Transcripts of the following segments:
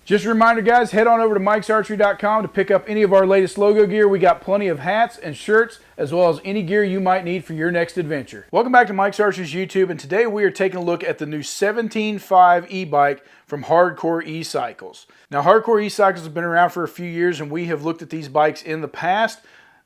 Just a reminder, guys, head on over to mikesarchery.com to pick up any of our latest logo gear. We got plenty of hats and shirts, as well as any gear you might need for your next adventure. Welcome back to Mike's Archery's YouTube, and today we are taking a look at the new 17.5 e-bike from Hardcore E-Cycles. Now, Hardcore E-Cycles has been around for a few years, and we have looked at these bikes in the past.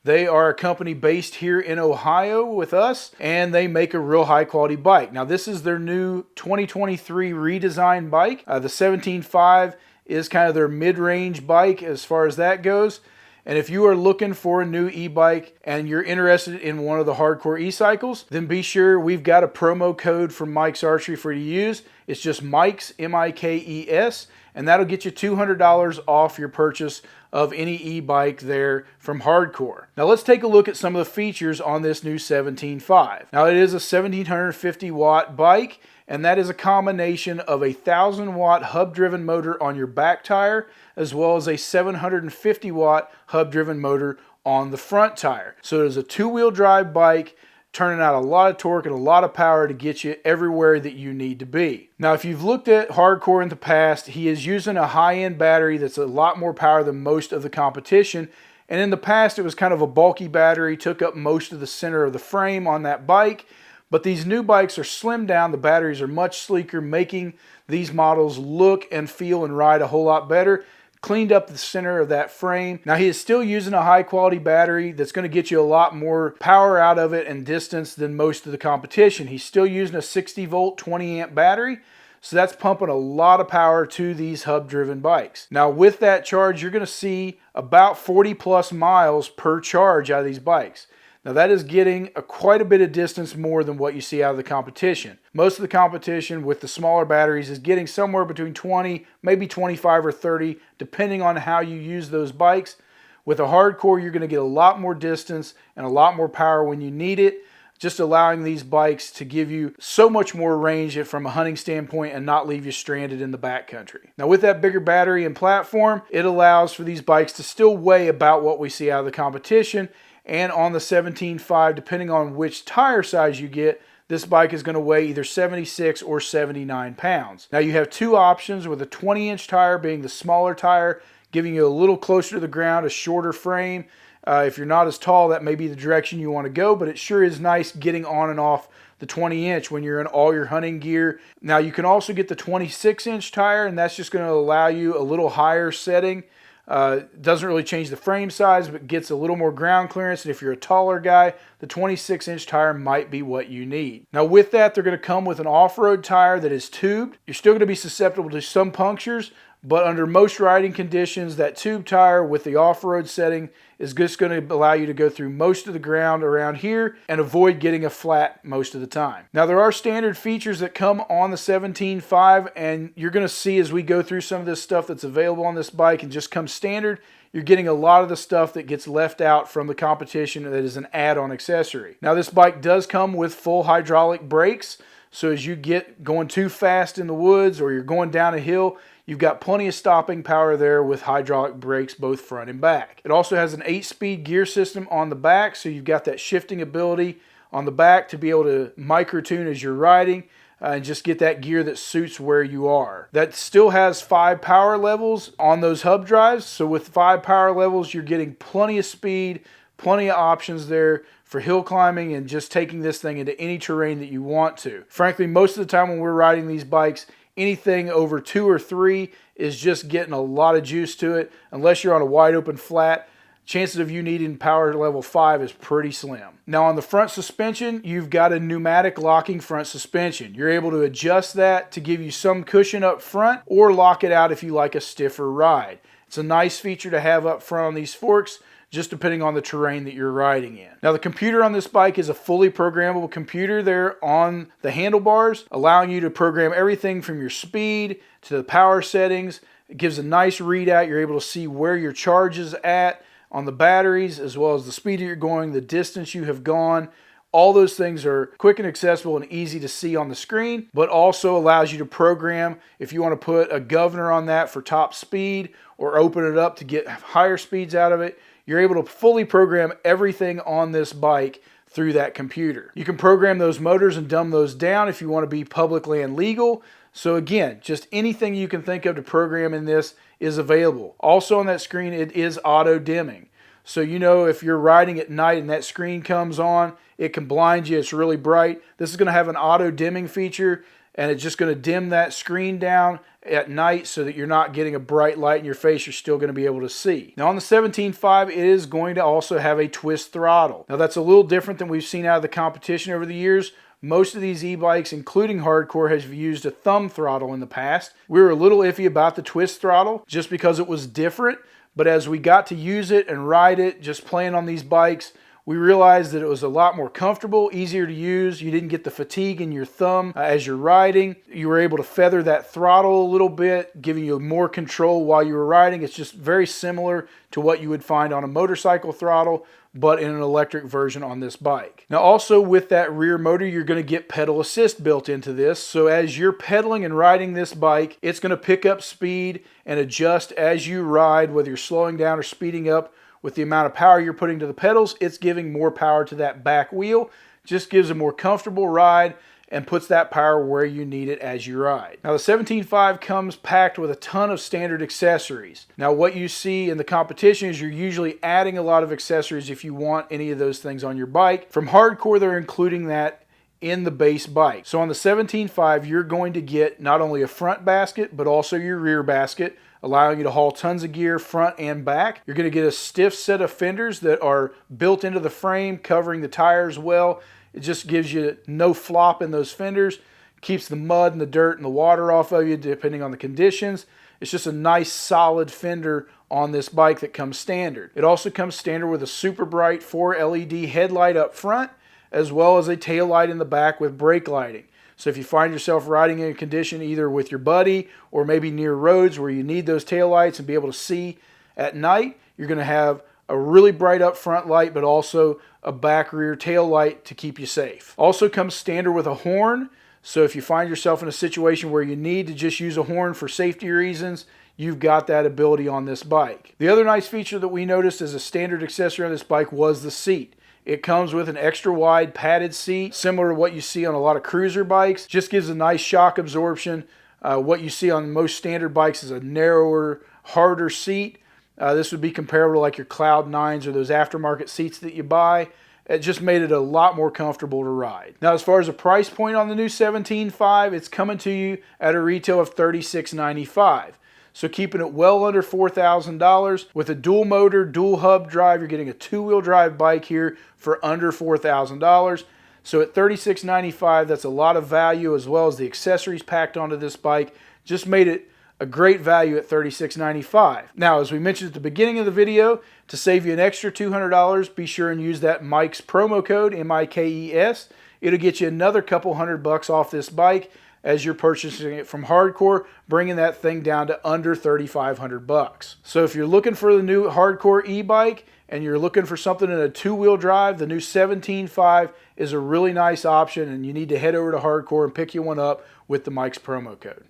They are a company based here in Ohio with us, and they make a real high quality bike. Now, this is their new 2023 redesigned bike. The 17.5 is kind of their mid-range bike as far as that goes. And if you are looking for a new e-bike and you're interested in one of the Hardcore E-Cycles, then be sure we've got a promo code from Mike's Archery for you to use. It's just Mike's, M-I-K-E-S, and that'll get you $200 off your purchase of any e-bike there from Hardcore. Now let's take a look at some of the features on this new 17.5. Now it is a 1750 watt bike, and that is a combination of a 1000 watt hub driven motor on your back tire as well as a 750 watt hub driven motor on the front tire. So it is a two-wheel drive bike, turning out a lot of torque and a lot of power to get you everywhere that you need to be. Now, if you've looked at Hardcore in the past, he is using a high-end battery that's a lot more power than most of the competition. And in the past, it was kind of a bulky battery, took up most of the center of the frame on that bike. But these new bikes are slimmed down. The batteries are much sleeker, making these models look and feel and ride a whole lot better. Cleaned up the center of that frame. Now, he is still using a high quality battery that's going to get you a lot more power out of it and distance than most of the competition. He's still using a 60 volt 20 amp battery, so that's pumping a lot of power to these hub driven bikes. Now, with that charge, you're going to see about 40 plus miles per charge out of these bikes. Now, that is getting quite a bit of distance more than what you see out of the competition. Most of the competition with the smaller batteries is getting somewhere between 20, maybe 25 or 30, depending on how you use those bikes. With a Hardcore, you're going to get a lot more distance and a lot more power when you need it, just allowing these bikes to give you so much more range from a hunting standpoint and not leave you stranded in the backcountry. Now, with that bigger battery and platform, it allows for these bikes to still weigh about what we see out of the competition. And on the 17.5, depending on which tire size you get, this bike is going to weigh either 76 or 79 pounds. Now, you have two options, with a 20-inch tire being the smaller tire, giving you a little closer to the ground, a shorter frame. If you're not as tall, that may be the direction you want to go, but it sure is nice getting on and off the 20-inch when you're in all your hunting gear. Now, you can also get the 26-inch tire, and that's just going to allow you a little higher setting. Doesn't really change the frame size, but gets a little more ground clearance. And if you're a taller guy, the 26-inch tire might be what you need. Now, with that, they're going to come with an off-road tire that is tubed. You're still going to be susceptible to some punctures, but under most riding conditions, that tube tire with the off-road setting is just going to allow you to go through most of the ground around here and avoid getting a flat most of the time. Now, there are standard features that come on the 17.5, and you're going to see as we go through some of this stuff that's available on this bike and just comes standard, you're getting a lot of the stuff that gets left out from the competition that is an add-on accessory. Now, this bike does come with full hydraulic brakes, so as you get going too fast in the woods or you're going down a hill, you've got plenty of stopping power there with hydraulic brakes both front and back. It also has an 8-speed gear system on the back, so you've got that shifting ability on the back to be able to micro-tune as you're riding and just get that gear that suits where you are. That still has 5 power levels on those hub drives, so with 5 power levels, you're getting plenty of speed, plenty of options there for hill climbing and just taking this thing into any terrain that you want to. Frankly, most of the time when we're riding these bikes, anything over 2 or 3 is just getting a lot of juice to it. Unless you're on a wide open flat, chances of you needing power level 5 is pretty slim. Now, on the front suspension, you've got a pneumatic locking front suspension. You're able to adjust that to give you some cushion up front or lock it out if you like a stiffer ride. It's a nice feature to have up front on these forks, just depending on the terrain that you're riding in. Now, the computer on this bike is a fully programmable computer there on the handlebars, allowing you to program everything from your speed to the power settings. It gives a nice readout. You're able to see where your charge is at on the batteries, as well as the speed that you're going, the distance you have gone. All those things are quick and accessible and easy to see on the screen, but also allows you to program if you want to put a governor on that for top speed or open it up to get higher speeds out of it. You're able to fully program everything on this bike through that computer. You can program those motors and dumb those down if you want to be public land legal. So again, just anything you can think of to program in this is available. Also on that screen, it is auto dimming. So you know if you're riding at night and that screen comes on, it can blind you. It's really bright. This is going to have an auto dimming feature, and it's just going to dim that screen down at night so that you're not getting a bright light in your face. You're still going to be able to see. Now on the 17.5, it is going to also have a twist throttle. Now that's a little different than we've seen out of the competition over the years. Most of these e-bikes, including Hardcore, have used a thumb throttle in the past. We were a little iffy about the twist throttle just because it was different. But as we got to use it and ride it, just playing on these bikes, we realized that it was a lot more comfortable, easier to use. You didn't get the fatigue in your thumb as you're riding. You were able to feather that throttle a little bit, giving you more control while you were riding. It's just very similar to what you would find on a motorcycle throttle, but in an electric version on this bike. Now also with that rear motor, you're going to get pedal assist built into this. So as you're pedaling and riding this bike, it's going to pick up speed and adjust as you ride, whether you're slowing down or speeding up. With the amount of power you're putting to the pedals, it's giving more power to that back wheel. Just gives a more comfortable ride and puts that power where you need it as you ride. Now the 17.5 comes packed with a ton of standard accessories. Now what you see in the competition is you're usually adding a lot of accessories if you want any of those things on your bike. From Hardcore, they're including that in the base bike. So on the 17.5, you're going to get not only a front basket, but also your rear basket, allowing you to haul tons of gear front and back. You're going to get a stiff set of fenders that are built into the frame, covering the tires well. It just gives you no flop in those fenders, keeps the mud and the dirt and the water off of you depending on the conditions. It's just a nice solid fender on this bike that comes standard. It also comes standard with a super bright 4 LED headlight up front, as well as a tail light in the back with brake lighting. So if you find yourself riding in a condition either with your buddy or maybe near roads where you need those taillights and be able to see at night, you're going to have a really bright up front light, but also a back rear tail light to keep you safe. Also comes standard with a horn. So if you find yourself in a situation where you need to just use a horn for safety reasons, you've got that ability on this bike. The other nice feature that we noticed as a standard accessory on this bike was the seat. It comes with an extra wide padded seat, similar to what you see on a lot of cruiser bikes. Just gives a nice shock absorption. What you see on most standard bikes is a narrower, harder seat. This would be comparable to like your Cloud 9s or those aftermarket seats that you buy. It just made it a lot more comfortable to ride. Now, as far as the price point on the new 17.5, it's coming to you at a retail of $36.95. So keeping it well under $4,000. With a dual motor, dual hub drive, you're getting a two-wheel drive bike here for under $4,000. So at $36.95, that's a lot of value, as well as the accessories packed onto this bike. Just made it a great value at $36.95. Now, as we mentioned at the beginning of the video, to save you an extra $200, be sure and use that Mike's promo code, M-I-K-E-S. It'll get you another couple $100 off this bike as you're purchasing it from Hardcore, bringing that thing down to under $3,500. So if you're looking for the new Hardcore e-bike and you're looking for something in a two-wheel drive, the new 17.5 is a really nice option, and you need to head over to Hardcore and pick you one up with the Mike's promo code.